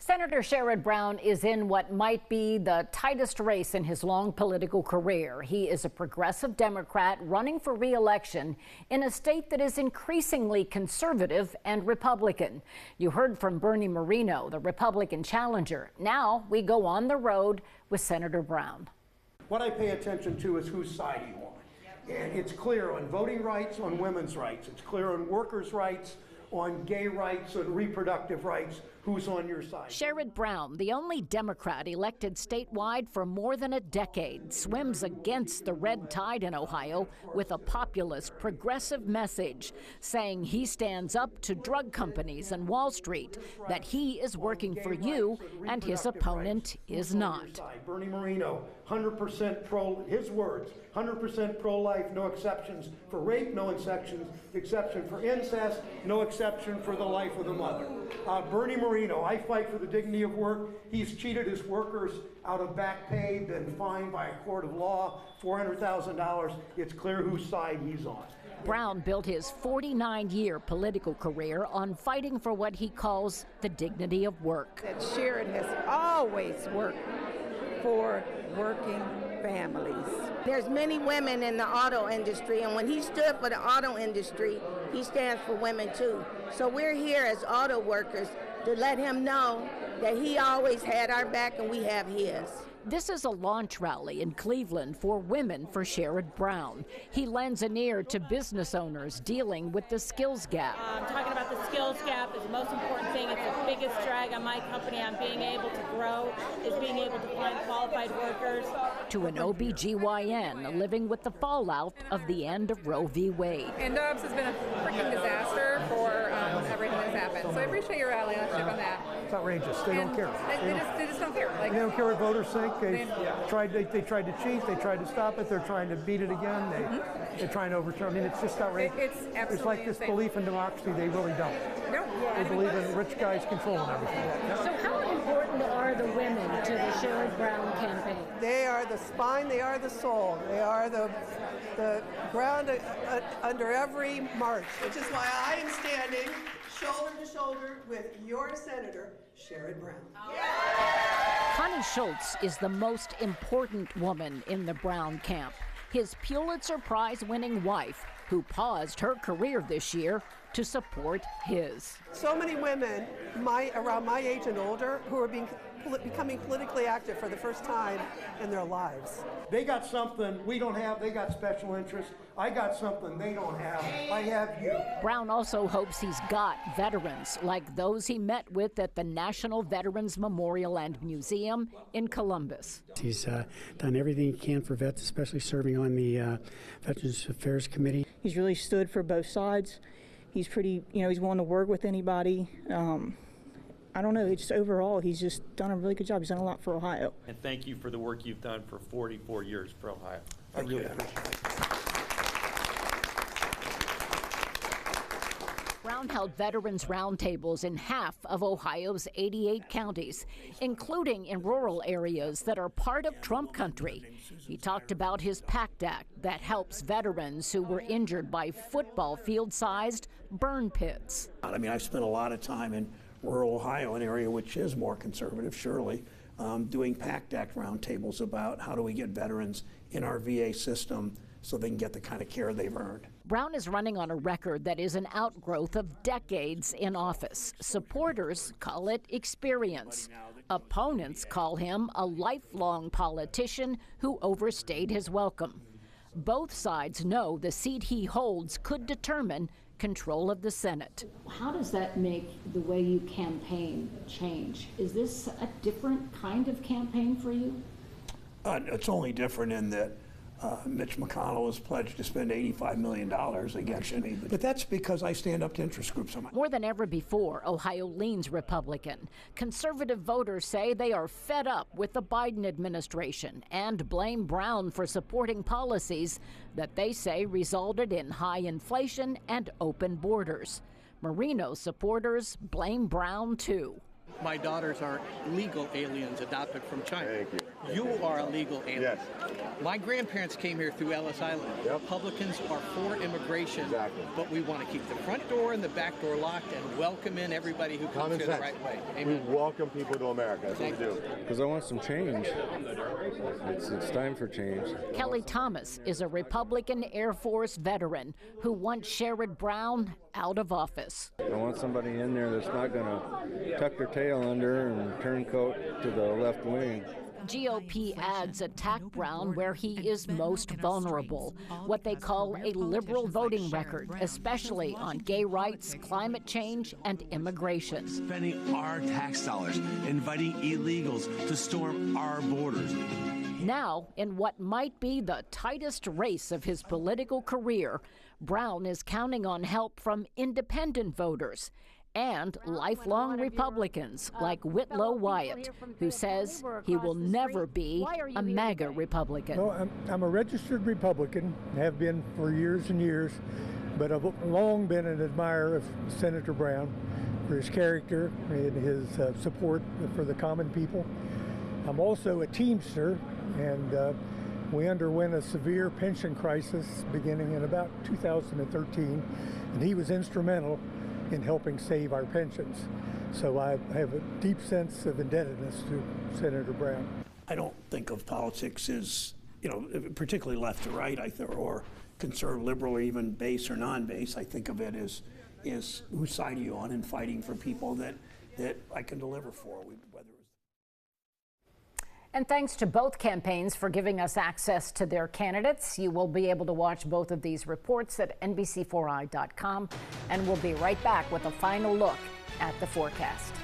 Senator Sherrod Brown is in what might be the tightest race in his long political career. He is a progressive Democrat running for re-election in a state that is increasingly conservative and Republican. You heard from Bernie Moreno, the Republican challenger. Now we go on the road with Senator Brown. What I pay attention to is whose side you on. And it's clear on voting rights, on women's rights. It's clear on workers' rights, on gay rights, on reproductive rights. Who's on your side? Sherrod Brown, the only Democrat elected statewide for more than a decade, swims against the red tide in Ohio with a populist, progressive message, saying he stands up to drug companies and Wall Street, that he is working for you and his opponent is not. Bernie Moreno, 100% pro, his words, 100% pro-life, no exceptions for rape, no exception for incest, no exception for the life of the mother. Bernie Moreno, I fight for the dignity of work. He's cheated his workers out of back pay, been fined by a court of law, $400,000. It's clear whose side he's on. Brown built his 49-year political career on fighting for what he calls the dignity of work. That Sherrod has always worked for working families. There's many women in the auto industry, and when he stood for the auto industry, he stands for women too. So we're here as auto workers to let him know that he always had our back and we have his. This is a launch rally in Cleveland for Women for Sherrod Brown. He lends an ear to business owners dealing with the skills gap. Talking about the skills gap is the most important thing. It's the biggest drag on my company on being able to grow, is being able to find qualified workers. To an OBGYN living with the fallout of the end of Roe v. Wade. And Dobbs has been a freaking disaster for everything that's happened. So I appreciate your rally on that. It's outrageous. They don't care. They just don't care. They don't care what voters think. They tried to cheat. They tried to stop it. They're trying to beat it again. They're trying to overturn. I mean, it's just outrageous. It's like this belief in democracy. They really don't. No. They believe in rich guys controlling everything. So how important are the women to the Sherrod Brown campaign? They are the spine. They are the soul. They are the ground under every march. Which is why I am standing shoulder to shoulder with your Senator, Sherrod Brown. Connie Schultz is the most important woman in the Brown camp. His Pulitzer Prize-winning wife, who paused her career this year to support his. So many women around my age and older who are becoming politically active for the first time in their lives. They got something we don't have. They got special interests. I got something they don't have. I have you. Brown also hopes he's got veterans like those he met with at the National Veterans Memorial and Museum in Columbus. He's done everything he can for vets, especially serving on the Veterans Affairs Committee. He's really stood for both sides. He's pretty, he's willing to work with anybody. I don't know, it's overall, he's just done a really good job. He's done a lot for Ohio. And thank you for the work you've done for 44 years for Ohio. I really appreciate it. Brown held veterans roundtables in half of Ohio's 88 counties, including in rural areas that are part of Trump country. He talked about his PACT Act that helps veterans who were injured by football field-sized burn pits. I mean, I've spent a lot of time in rural Ohio, an area which is more conservative, surely, doing PACT Act roundtables about how do we get veterans in our VA system so they can get the kind of care they've earned. Brown is running on a record that is an outgrowth of decades in office. Supporters call it experience. Opponents call him a lifelong politician who overstayed his welcome. Both sides know the seat he holds could determine control of the Senate. How does that make the way you campaign change? Is this a different kind of campaign for you? It's only different in that Mitch McConnell has pledged to spend $85 million against me. But that's because I stand up to interest groups. More than ever before, Ohio leans Republican. Conservative voters say they are fed up with the Biden administration and blame Brown for supporting policies that they say resulted in high inflation and open borders. Moreno supporters blame Brown, too. My daughters are legal aliens adopted from China. Thank you. You are a legal alien. Yes. My grandparents came here through Ellis Island. Yep. Republicans are for immigration, but we want to keep the front door and the back door locked and welcome in everybody who comes here the right way. Amen. We welcome people to America. That's what we do. Because I want some change. It's time for change. Kelly Thomas is a Republican Air Force veteran who wants Sherrod Brown out of office. I want somebody in there that's not going to tuck their tail under and turn coat to the left wing. GOP ads attack Brown where he is most vulnerable, what they call a liberal voting record, especially on gay rights, climate change, and immigration. Spending our tax dollars, inviting illegals to storm our borders. Now, in what might be the tightest race of his political career, Brown is counting on help from independent voters and lifelong Republicans like Whitlow Wyatt, who says he will never be a MAGA Republican. Well, I'm a registered Republican, have been for years and years, but I've long been an admirer of Senator Brown for his character and his support for the common people. I'm also a Teamster, and we underwent a severe pension crisis beginning in about 2013, and he was instrumental in helping save our pensions. So I have a deep sense of indebtedness to Senator Brown. I don't think of politics as, particularly left to right, or conservative, liberal, or even base or non-base. I think of it as whose side are you on, and fighting for people that I can deliver for, whether And thanks to both campaigns for giving us access to their candidates. You will be able to watch both of these reports at NBC4i.com, and we'll be right back with a final look at the forecast.